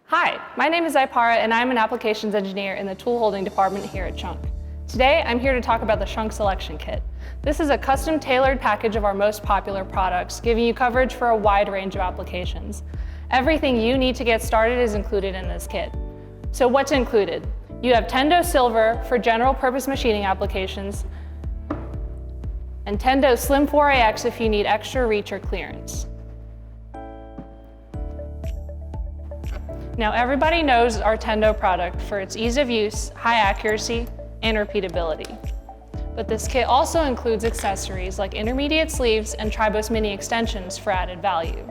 Hi, my name is Ipara and I'm an applications engineer in the tool holding department here at SCHUNK. Today, I'm here to talk about the SCHUNK Selection Kit. This is a custom tailored package of our most popular products, giving you coverage for a wide range of applications. Everything you need to get started is included in this kit. So what's included? You have Tendo Silver for general purpose machining applications, and Tendo Slim 4AX if you need extra reach or clearance. Now everybody knows our Tendo product for its ease of use, high accuracy, and repeatability. But this kit also includes accessories like intermediate sleeves and TRIBOS mini extensions for added value.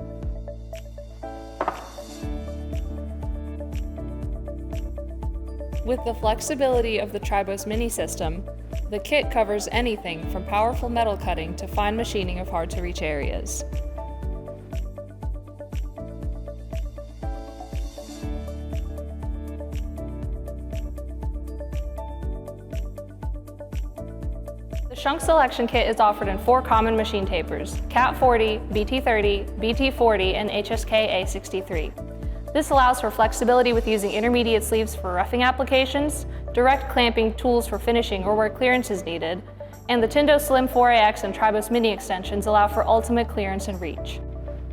With the flexibility of the TRIBOS mini system, the kit covers anything from powerful metal cutting to fine machining of hard-to-reach areas. The SCHUNK Selection Kit is offered in 4 common machine tapers: CAT 40, BT 30, BT 40, and HSK A63. This allows for flexibility with using intermediate sleeves for roughing applications, direct clamping tools for finishing or where clearance is needed, and the Tendo Slim 4AX and TRIBOS mini extensions allow for ultimate clearance and reach.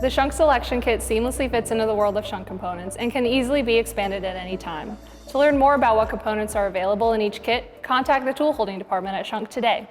The SCHUNK Selection Kit seamlessly fits into the world of SCHUNK components and can easily be expanded at any time. To learn more about what components are available in each kit, contact the tool holding department at SCHUNK today.